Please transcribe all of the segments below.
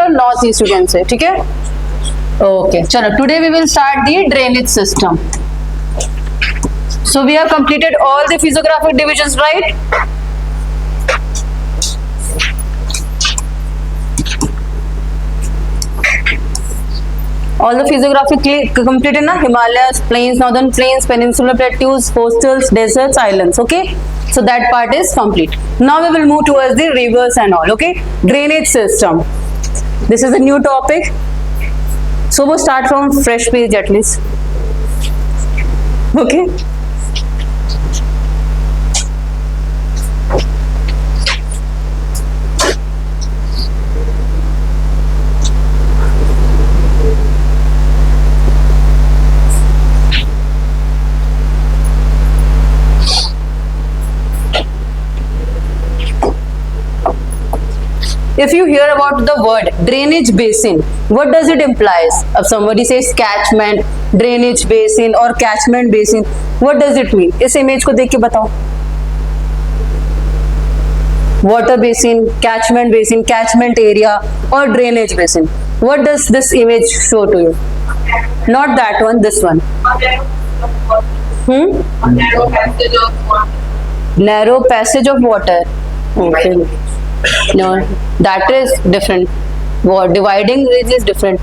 और north east you can say, ठीक है। ओके चलो, today we will start the drainage system. So we have completed all the physiographic divisions, right? All the physiographic completed na? Himalayas, plains, northern plains, peninsular plateaus, coastals, deserts, islands. Okay, so that part is complete. Now we will move towards the rivers and all. Okay, drainage system. This is a new topic. So we'll start from fresh page at least. Okay. If you hear about the word drainage basin, what does it implies? If somebody says catchment, drainage basin or catchment basin, what does it mean? इस image को देख के बताओ. Water basin, catchment area or drainage basin. What does this image show to you? Not that one, this one. Narrow passage of water. Okay. No, that is different. What dividing ridge is different.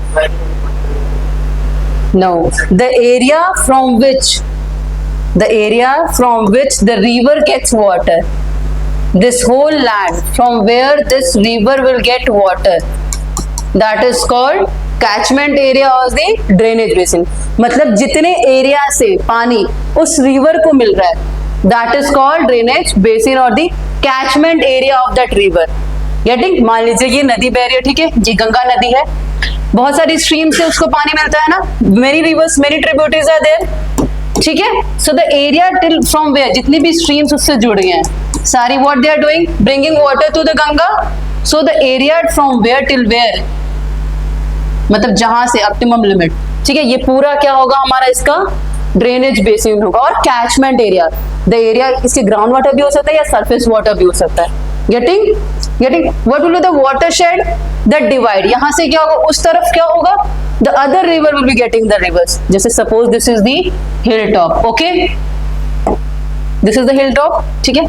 No, the area from which the river gets water. This whole land from where this river will get water, that is called catchment area or the drainage basin. मतलब जितने area से पानी उस river को मिल रहा है, that is called drainage basin or the catchment area of that river. Getting? मान लीजिए ये नदी बह रही है, ठीक है, ये गंगा नदी है, बहुत सारी स्ट्रीम से उसको पानी मिलता है ना, many rivers, many tributaries are there, ठीक है. So the area till from where जितनी भी streams उससे जुड़ गए हैं सारी, what they are doing, bringing water to the Ganga. So the area from where till where, मतलब जहां से optimum limit, ठीक है, ये पूरा क्या होगा हमारा, इसका ड्रेनेज बेसिन होगा. और कैचमेंट एरिया, द एरिया, इसके ग्राउंड वाटर भी हो सकता है या सरफेस वाटर भी हो सकता है. Getting what will be the watershed that divide, यहाँ से क्या होगा, उस तरफ क्या होगा, the other river will be getting the rivers. जैसे suppose this is the hill top. Okay, this is the hill top, ठीक है,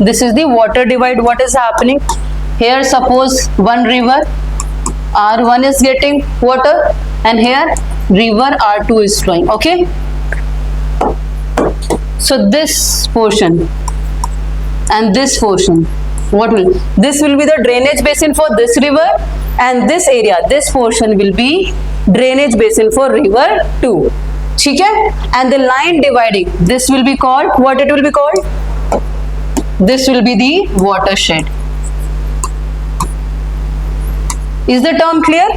this is the water divide. What is happening here, suppose one river R1 is getting water and here river R2 is flowing. Okay, so this portion and this portion, this will be the drainage basin for this river, and this area, this portion will be drainage basin for river 2. ठीक है, and the line dividing this will be called, what it will be called, this will be the watershed. Is the term clear?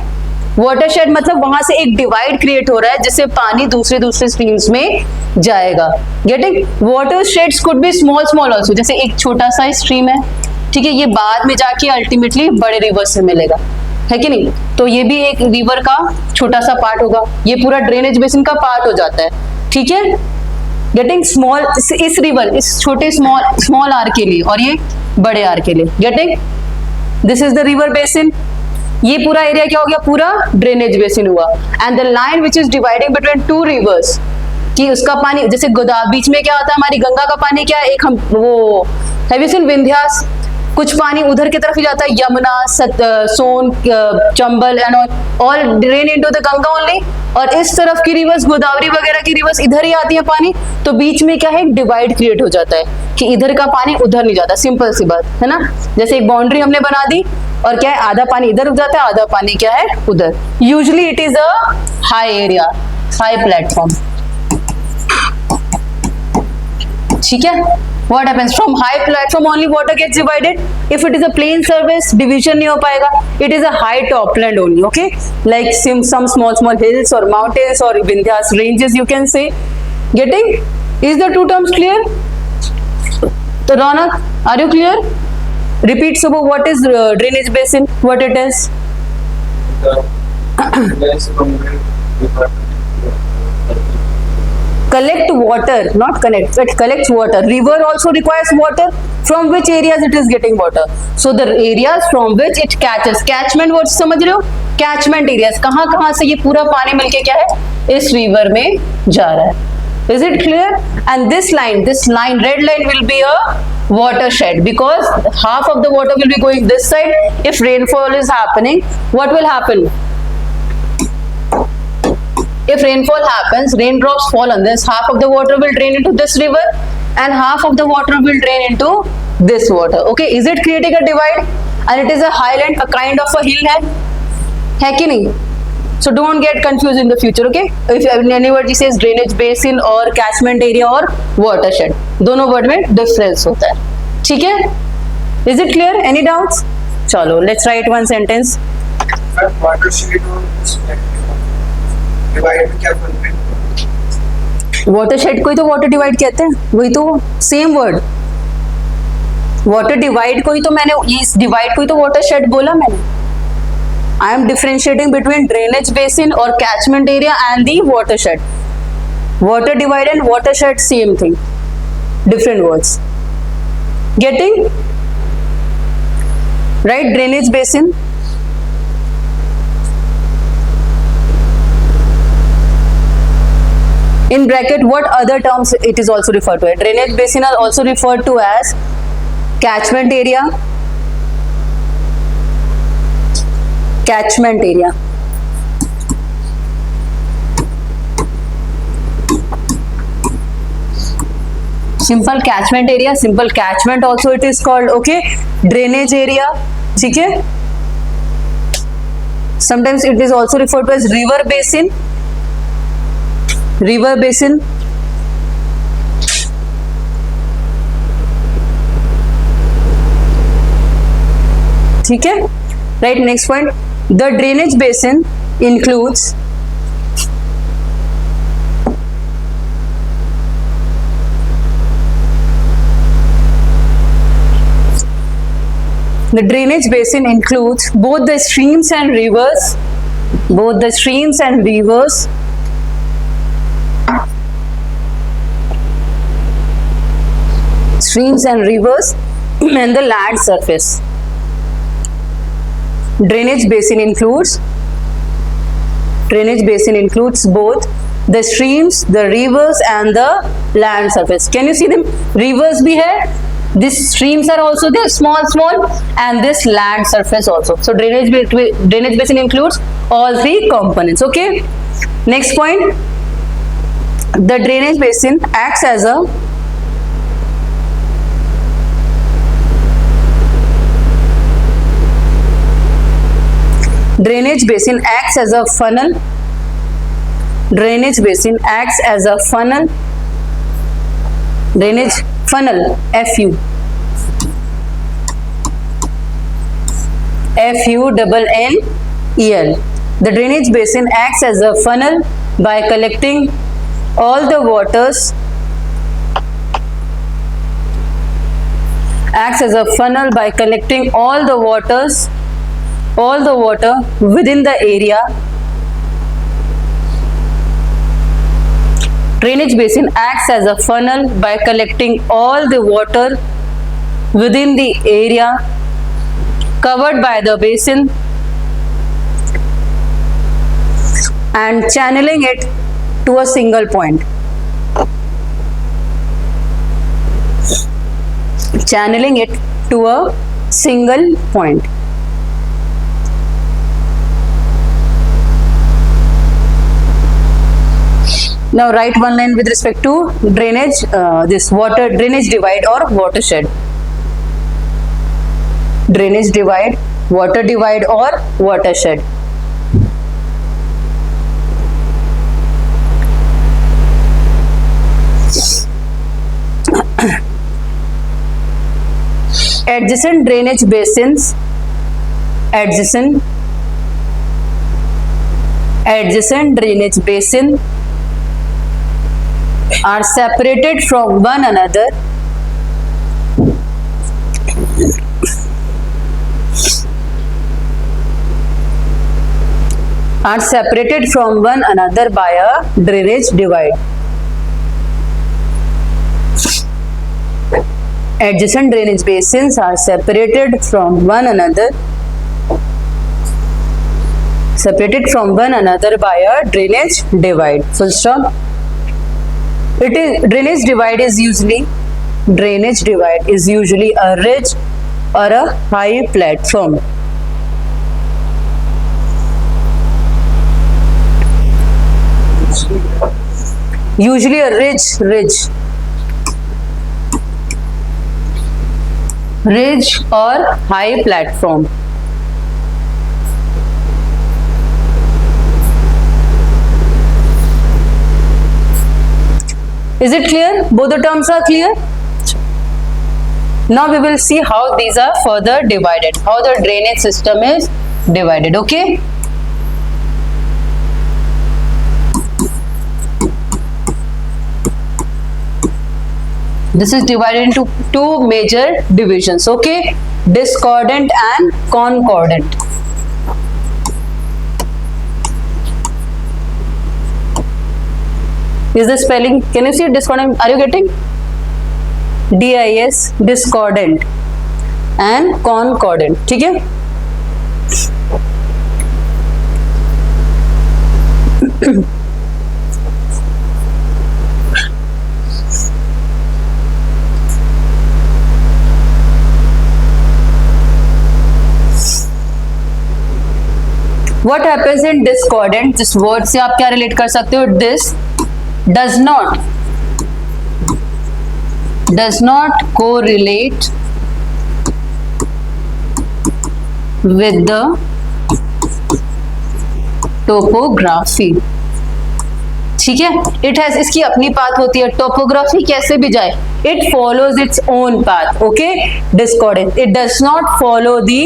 Watershed मतलब वहां से एक divide create हो रहा है जिससे पानी दूसरे स्ट्रीम्स में जाएगा. Getting? Watersheds could be small also, जैसे एक छोटा सा स्ट्रीम है, ठीक है, ये बाद में जाके अल्टीमेटली बड़े रिवर से मिलेगा, है कि नहीं, तो ये भी एक रिवर का छोटा सा पार्ट होगा, ये पूरा ड्रेनेज बेसिन का पार्ट हो जाता है. ठीक है, गेटिंग? स्मॉल, इस रिवर, इस छोटे स्मॉल आर के लिए और ये बड़े आर के लिए. Getting? This is the river basin. ये पूरा एरिया क्या हो गया, पूरा ड्रेनेज बेसिन हुआ. And the line which is dividing between two reverse, कि उसका पानी, जैसे गोदावरी, बीच में क्या होता है, हमारी गंगा का पानी क्या है, एक हम वो हैव यू सीन विंध्यास, कुछ पानी उधर की तरफ ही जाता है, Yamuna, Son, Chambal and all drain into the Ganga only. और इस तरफ की रिवर्स, गोदावरी वगैरह की रिवर्स इधर ही आती है पानी, तो बीच में क्या है, एक डिवाइड क्रिएट हो जाता है कि इधर का पानी उधर नहीं जाता. सिंपल सी बात है ना, जैसे एक बाउंड्री हमने बना दी और क्या है, आधा पानी इधर रुक जाता है, आधा पानी क्या है, उधर. Usually it is a high area, high platform. ठीक है, what happens from high platform only water gets divided. If it is a plain surface, division नहीं हो पाएगा. It is a high topland only. Okay, like some small hills or mountains or Vindhyas ranges you can say. Getting? Is the two terms clear? So Ronak, are you clear? Repeat, Subbu, what is drainage basin? What it is? collect water, not connect, but collects water. River also requires water. From which areas it is getting water? So the areas from which it catches. Catchment words समझ रहे हो? Catchment areas, कहाँ कहाँ से ये पूरा पानी मिलके क्या है, इस river में जा रहा है. Is it clear? And this line, red line will be a watershed, because half of the water will be going this side. If rainfall is happening, what will happen? If rainfall happens, raindrops fall on this, half of the water will drain into this river and half of the water will drain into this water. Okay, is it creating a divide? And it is a highland, a kind of a hill है कि नहीं? So don't get confused in the future, okay? If anybody says drainage basin or catchment area or watershed, दोनों word में difference होता है, ठीक है? Is it clear? Any doubts? चलो, let's write one sentence. Divide में क्या फर्क है? वाटरशेड को ही तो वाटर डिवाइड कहते हैं, वही तो सेम वर्ड. वाटर डिवाइड को ही तो मैंने, इस डिवाइड को ही तो वाटरशेड बोला मैंने. I am differentiating between drainage basin और catchment area and the watershed. Water divide and watershed same thing, different words. Getting right? Drainage basin, in bracket, what other terms it is also referred to? Drainage basin are also referred to as catchment area, catchment area. Simple catchment area, simple catchment also it is called. Okay, drainage area, ठीक है? Sometimes it is also referred to as river basin. River basin, ठीक है? Right, next point. The drainage basin includes both the streams and rivers, and the land surface. Drainage basin includes both the streams, the rivers and the land surface. Can you see them? Rivers bhi hai, these streams are also there, small, and this land surface also. So drainage basin includes all three components. Okay, next point. The drainage basin acts as a drainage basin acts as a funnel. Drainage funnel, F-U-N-N-E-L. The drainage basin acts as a funnel by collecting all the waters. All the water within the area. Drainage basin acts as a funnel by collecting all the water within the area covered by the basin and channeling it to a single point. Now write one line with respect to drainage, drainage divide or watershed. Drainage divide, water divide or watershed. Adjacent drainage basins are separated from one another by a drainage divide. adjacent drainage basins are separated from one another by a drainage divide. Full stop. Drainage divide is usually a ridge or a high platform. Usually a ridge or high platform. Is it clear? Both the terms are clear? Now we will see how these are further divided, how the drainage system is divided. Okay? This is divided into two major divisions. Okay? Discordant and concordant. Is the spelling? Can you see discordant? Are you getting? DIS, discordant and concordant. ठीक है? What happens in discordant? जिस word से आप क्या relate कर सकते हो? This does not correlate with the topography. ठीक है? It has इसकी अपनी path होती है. Topography कैसे भी जाए, it follows its own path. Okay? Discordant. It does not correlate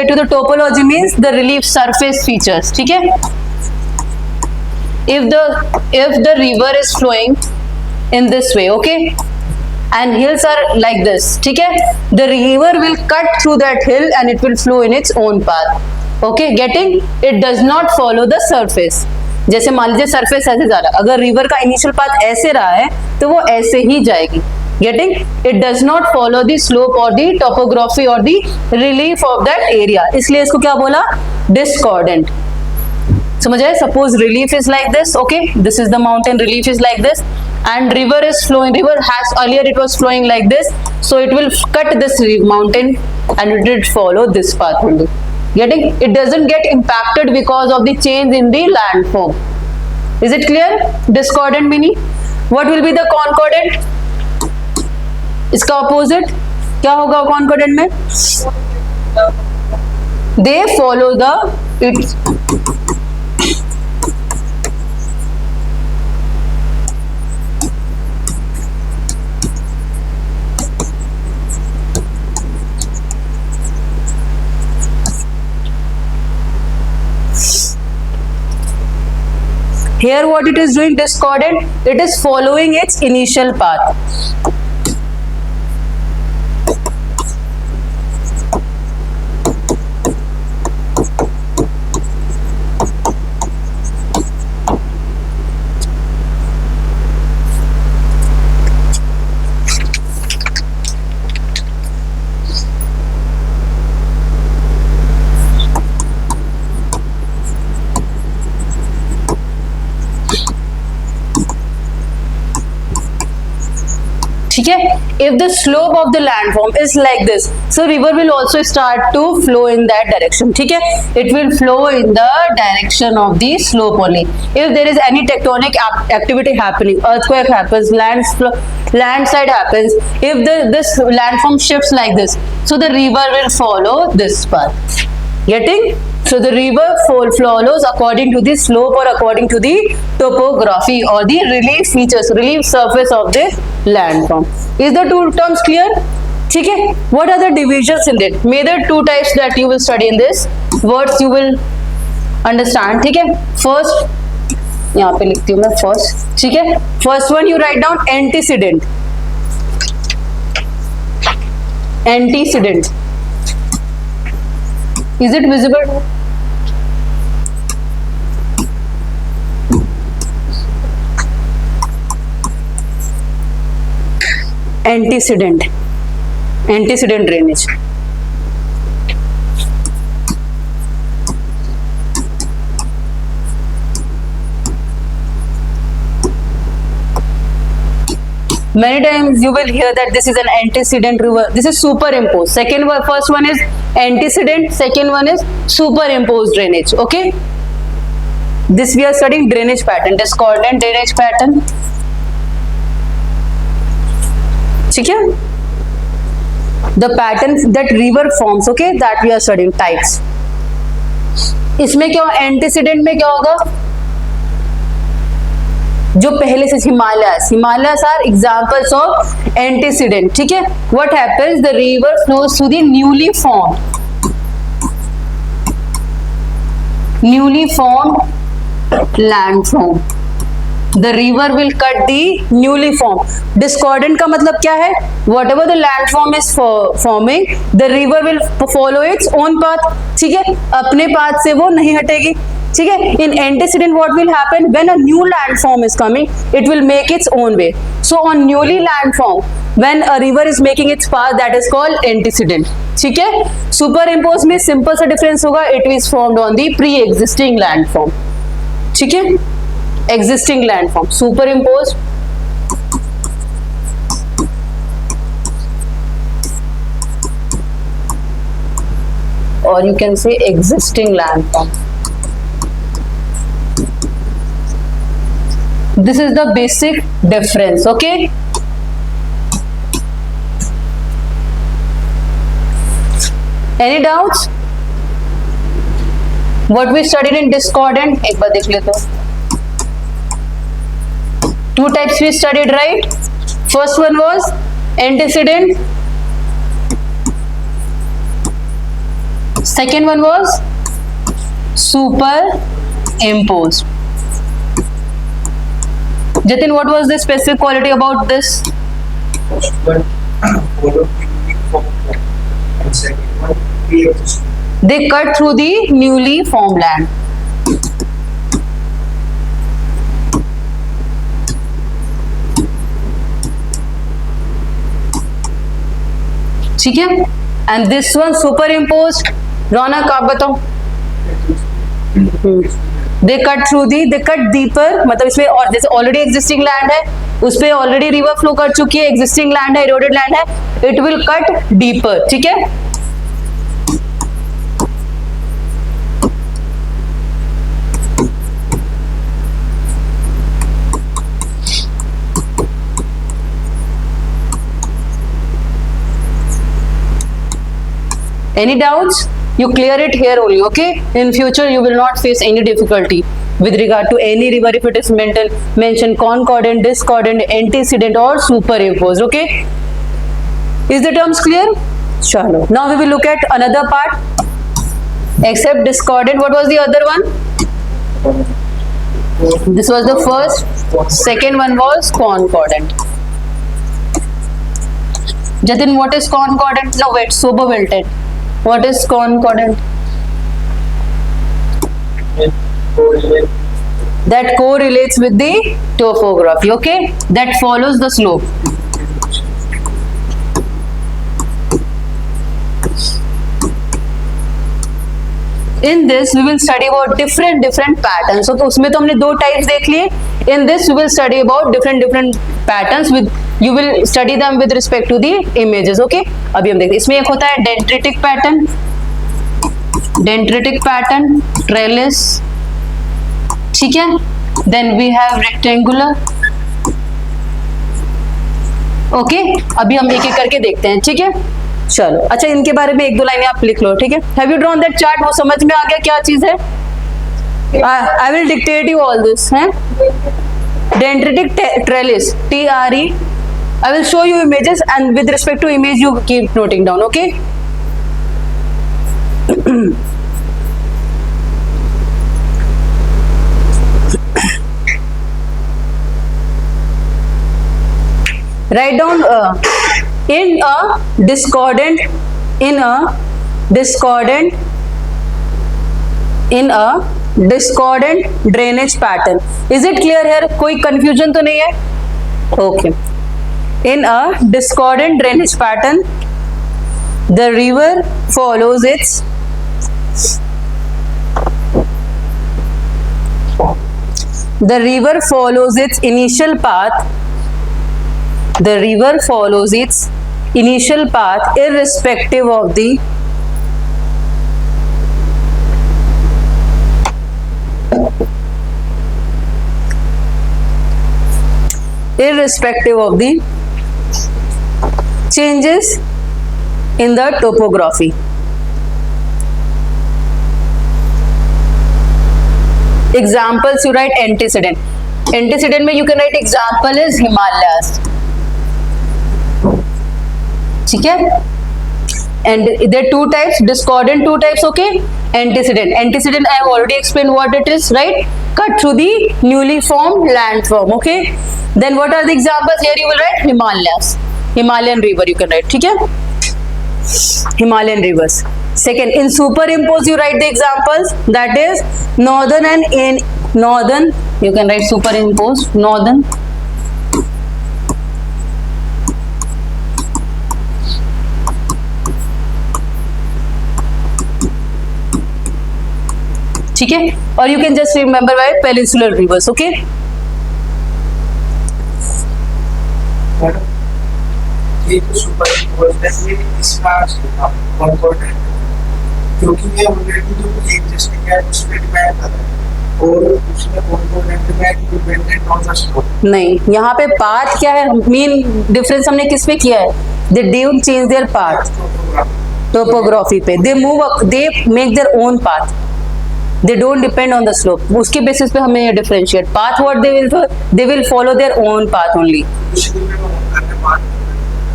to the topology, means the relief surface features. ठीक है? If the river is flowing in this way, okay, and hills are like this, ठीक है, the river will cut through that hill and it will flow in its own path. Okay, getting? It does not follow the surface. जैसे मान लीजिए surface ऐसे जा रहा है, अगर रिवर का इनिशियल पाथ ऐसे रहा है तो वो ऐसे ही जाएगी. Getting? It does not follow the slope or the topography or the relief of that area. इसलिए इसको क्या बोला? Discordant. समझ आए? Suppose relief is like this. Okay, this is the mountain. Relief is like this, and river is flowing. River has earlier it was flowing like this, so it will cut this mountain and it will follow this path only. Getting? It doesn't get impacted because of the change in the landform. Is it clear? Discordant meaning. What will be the concordant? इसका opposite क्या होगा concordant में? They follow the Here what it is doing, discordant, it is following its initial path. ठीक है? If the slope of the landform is like this, so river will also start to flow in that direction. ठीक है? It will flow in the direction of the slope only. If there is any tectonic activity happening, earthquake happens, landslide happens, if this landform shifts like this, so the river will follow this path. Getting? So the river follows according to the slope or according to the topography or the relief features, relief surface of the landform. Is the two terms clear? ठीक है? What are the divisions in it? Major two types that you will study in this. Words you will understand. ठीक है? First, यहाँ पे लिखती हूँ मैं first. ठीक है? First one you write down antecedent. Antecedent. Is it visible? antecedent drainage. Many times you will hear that this is an antecedent river. This is superimposed. First one is antecedent. Second one is superimposed drainage. Okay. This we are studying drainage pattern. Discordant drainage pattern. ठीक है? The patterns that river forms. Okay, that we are studying types. इसमें क्या antecedent में क्या होगा? जो पहले से Himalayas are examples of antecedent. ठीक है. What happens, the river flows through the newly formed landform. The river will cut the newly form. Discordant का मतलब क्या है? Whatever the landform is forming, the river will follow its own path. ठीक है. अपने path से वो नहीं हटेगी. ठीक है. In antecedent what will happen when a new landform is coming, it will make its own way. So on newly landform, when a river is making its path, that is called antecedent. ठीक है. Superimpose में simple सा difference होगा, it is formed on the pre-existing landform. ठीक है. Existing landform. Superimposed or you can say existing landform. This is the basic difference. Okay. Any doubts? What we studied in discordant, एक बार देख लेते हो. Two types we studied, right? First one was antecedent. Second one was superimposed. Jatin, what was the specific quality about this? They cut through the newly formed land. ठीक है. And this one superimposed. रौनक आप बताओ. They cut deeper, मतलब इसमें और जैसे already existing land है, उस पे ऑलरेडी रिवर फ्लो कर चुकी है, एग्जिस्टिंग लैंड है, इरोडेड लैंड है, इट विल कट डीपर. ठीक है. Any doubts? You clear it here only, okay? In future, you will not face any difficulty with regard to any river if it is mentioned concordant, discordant, antecedent or superimposed, okay? Is the terms clear? Chalo. Now we will look at another part. Except discordant, what was the other one? This was the first. Second one was concordant. Jatin, what is concordant? No, wait, sober wilted. What is concordant? That correlates with the topography, okay? That follows the slope. In this we will study about different patterns. So उसमें तो हमने दो types देख लिए. In this we will study about different patterns with you will study them with respect to the images. Okay. अभी हम देखते हैं. इसमें एक होता है dendritic pattern, trellis. ठीक है. Then we have rectangular. Okay. अभी हम एक एक करके देखते हैं. ठीक है. चलो. अच्छा, इनके बारे में एक दो लाइनें आप लिख लो. ठीक है. Have you drawn that chart? वो समझ में आ गया क्या चीज है? I will dictate you all this. है? Dendritic trellis, TRE. I will show you images and with respect to image you keep noting down, okay? Write down in a discordant drainage pattern. Is it clear here? कोई confusion तो नहीं है? Okay. In a discordant drainage pattern, the river follows its initial path. The river follows its initial path irrespective of the changes in the topography. Examples, you write antecedent. Antecedent में you can write example is Himalayas. ठीक है? And there are two types, discordant two types, okay? Antecedent I have already explained what it is, right? Cut through the newly formed landform, okay? Then what are the examples? Here you will write Himalayas. Himalayan river you can write, ठीक है? Himalayan rivers. Second, in superimpose you write the examples, that is northern and in northern you can write superimpose northern. ठीक है, और you can just remember by peninsular rivers, okay? ये तो super है, ये इस बार कंकॉर्डेंट क्योंकि ये ऑलरेडी जो एक जैसे क्या उसमें डिपेंड करता है और उसमें कंकॉर्डेंट में डिपेंडेंट ऑन द स्लोप. नहीं, यहाँ पे पाथ क्या है, मेन डिफरेंस हमने किस पे किया है? They don't change their path, topography पे. They move, they make their own path, they don't depend on the slope. उसके बेसिस पे हमें differentiate path what they will follow their own path only.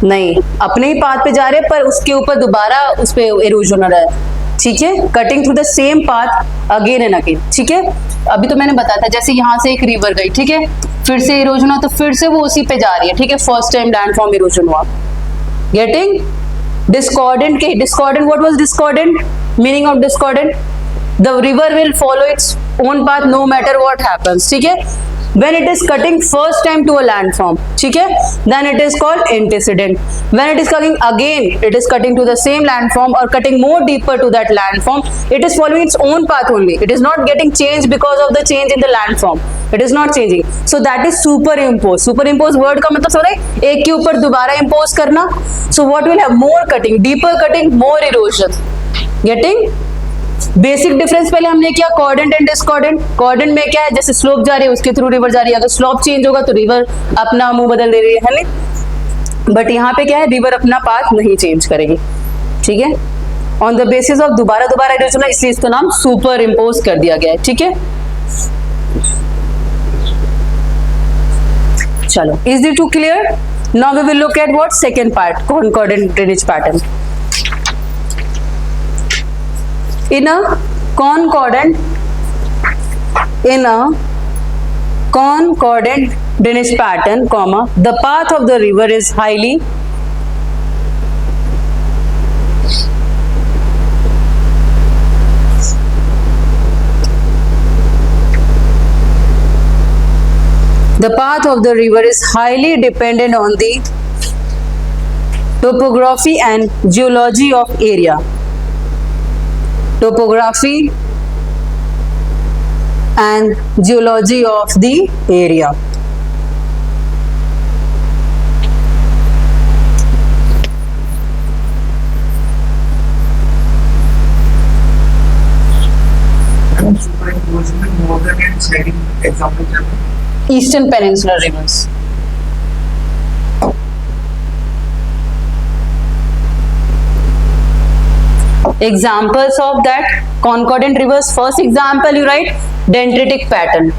नहीं, अपने ही पाथ पे जा रहे हैं पर उसके ऊपर दोबारा उस पे इरोजन हो रहा है, ठीक है? Cutting through the same path again and again, ठीक है? अभी तो मैंने बताया था, जैसे यहाँ से एक रिवर गई, ठीक है, फिर से इरोजन हुआ तो फिर से वो उसी पे जा रही है, ठीक है? फर्स्ट टाइम लैंडफॉर्म इरोजन हुआ. गेटिंग? डिस्कॉर्डेंट के discordant, what was discordant? Meaning of discordant, the river will follow its own path no matter what happens, ठीक है? When it is cutting first time to a landform, ठीक है, then it is called antecedent. When it is coming again, it is cutting to the same landform or cutting more deeper to that landform, it is following its own path only. It is not getting changed because of the change in the landform. It is not changing. So that is superimpose. Superimpose word का मतलब समझ रहे? एक के ऊपर दोबारा impose करना. So what will have more cutting, deeper cutting, more erosion. Getting? Basic difference पहले हमने किया कॉर्डेंट एंड डिस्कॉर्डेंट. कॉर्डेंट में क्या है, जैसे स्लोप जा रही है उसके थ्रू रिवर जा रही है, अगर स्लोप चेंज होगा तो रिवर अपना मुंह बदल दे रही है नहीं? बट यहाँ पे क्या है, रिवर अपना पाथ नहीं चेंज करेगी, ठीक है? ऑन द बेसिस ऑफ दोबारा इरोजन, इसलिए इसका नाम सुपर इम्पोज कर दिया गया है, ठीक है? चलो, is this too clear? Now we will look at what second part, concordant drainage pattern. In a concordant drainage pattern, the path of the river is highly dependent on the topography and geology of area. Topography and geology of the area. Eastern Peninsular rivers. Examples of that concordant rivers. First example you write dendritic pattern.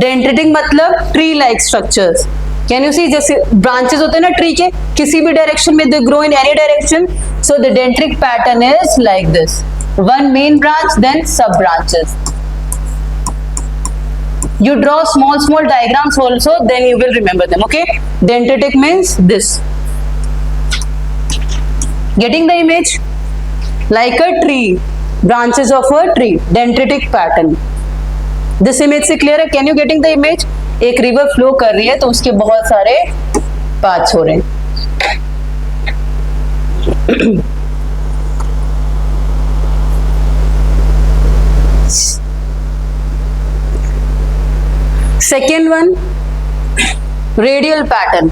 Dendritic मतलब tree like structures. Can you see, जैसे branches होते हैं ना tree के, किसी भी direction में they grow in any direction. So the dendritic pattern is like this. One main branch, then sub branches. You draw small diagrams also, then you will remember them. Okay, dendritic means this. Getting the image? Like a tree, branches of a tree, dendritic pattern. This image से clear है? Can you getting the image? एक river flow कर रही है तो उसके बहुत सारे पाथ्स हो रहे हैं। Second one, radial pattern.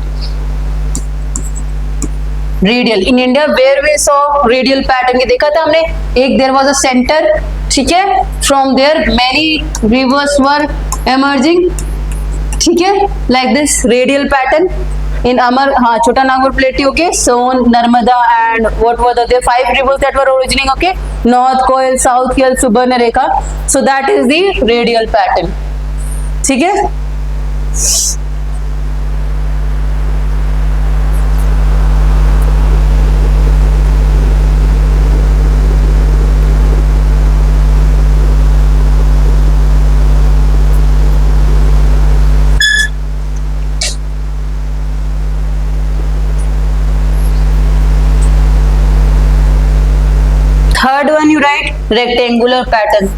Radial in India where we saw radial pattern, ये देखा था हमने, एक देयर वाज अ सेंटर, ठीक है, from there many rivers were emerging, ठीक है, like this radial pattern in Amar, हाँ, Chota Nagpur plateau, okay, Son, Narmada and what were the 5 rivers that were originating, okay, north Koel, south Koel, Subarnarekha, so that is the radial pattern, ठीक है। Third one you write rectangular pattern.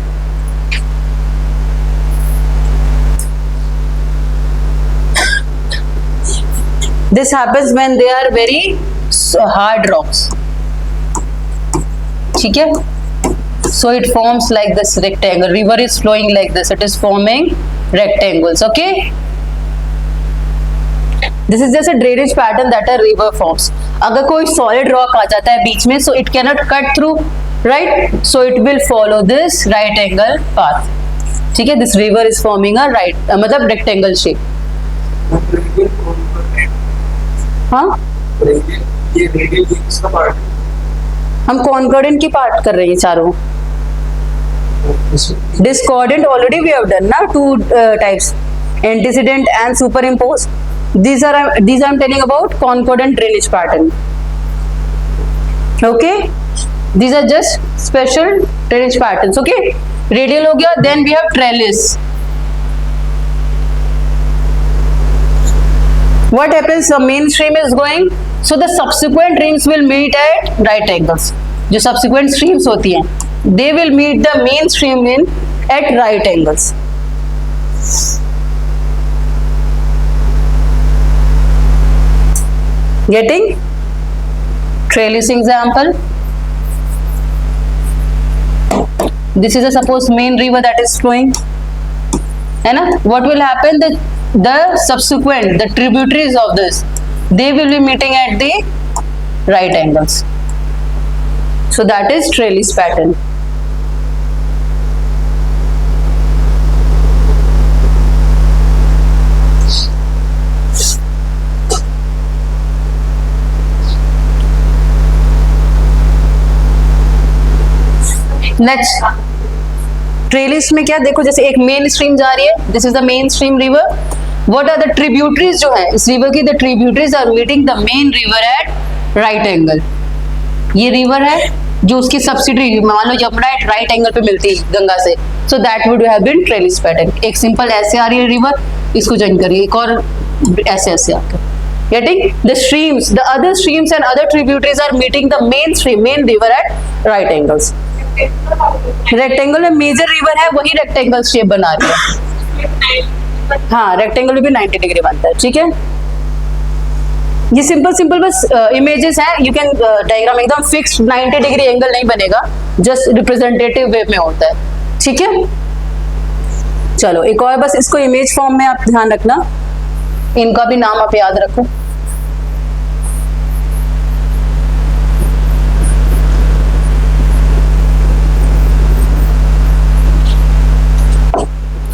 This happens when they are very hard rocks. ठीक है? So it forms like this rectangle. River is flowing like this. It is forming rectangles. Okay? This is just a drainage pattern that a river forms. अगर कोई solid rock आ जाता है बीच में, so it cannot cut through, right? So it will follow this right angle path. ठीक है? This river is forming a मतलब rectangle shape. हाँ? ये रेडियल किसका पार्ट है? हम कॉन्कॉर्डेंट की पार्ट कर रहे हैं चारों. Discordant already we have done ना, 2 types, antecedent and superimposed. These I'm telling about concordant drainage pattern. Okay, these are just special drainage patterns. Okay, radial हो गया. Then we have trellis. What happens? The main stream is going, so the subsequent streams will meet at right angles. जो subsequent streams होती हैं, they will meet the main stream at right angles. Getting? Trellis example. This is a suppose main river that is flowing. है ना? What will happen? The subsequent, the tributaries of this, they will be meeting at the right angles. So that is trellis pattern. Next, trellis में क्या देखो, जैसे एक main stream जा रही है, this is the main stream river. What are the tributaries जो है इस रिवर की, the tributaries are meeting the main river at right angle. ये रिवर है जो उसकी सब्सिडरी, मान लो यमुना एट राइट एंगल पे मिलती है गंगा से, so that would have been trellis pattern. एक सिंपल ऐसे आ रही है रिवर, इसको ज्वाइन करिए, एक और ऐसे ऐसे आकर. Getting? The streams, the other streams and other tributaries are meeting the main stream, main river at right angles. Rectangle में मेजर रिवर है, वही रेक्टेंगल शेप बना रही है. हाँ, रेक्टेंगल में भी 90 डिग्री बनता है. ठीक है, ये सिंपल बस इमेजेस हैं. यू कैन डायग्राम एकदम फिक्स्ड 90 डिग्री एंगल नहीं बनेगा, जस्ट रिप्रेजेंटेटिव वे में होता है. ठीक है, चलो एक और बस इसको इमेज फॉर्म में आप ध्यान रखना, इनका भी नाम आप याद रखो.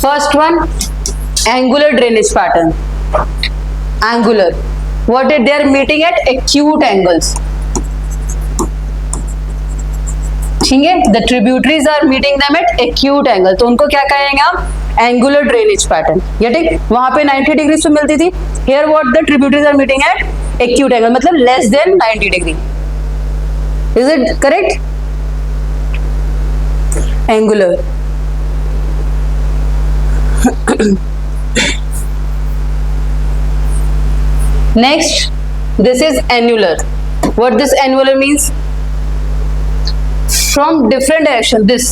First one, angular drainage pattern. Angular. What is they are meeting at acute angles. ठीक है, the tributaries are meeting them at acute angle. तो उनको क्या कहेंगे हम? Angular drainage pattern. ये ठीक, वहां पे 90 डिग्री से मिलती थी. Here what the tributaries are meeting at acute angle, मतलब less than 90 degree. Is it correct? Angular. Next, this is annular. What this annular means? From different direction. This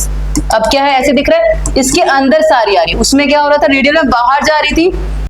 अब क्या है, ऐसे दिख रहा है, इसके अंदर सारी आ रही है. उसमें क्या हो रहा था, रेडियल में बाहर जा रही थी,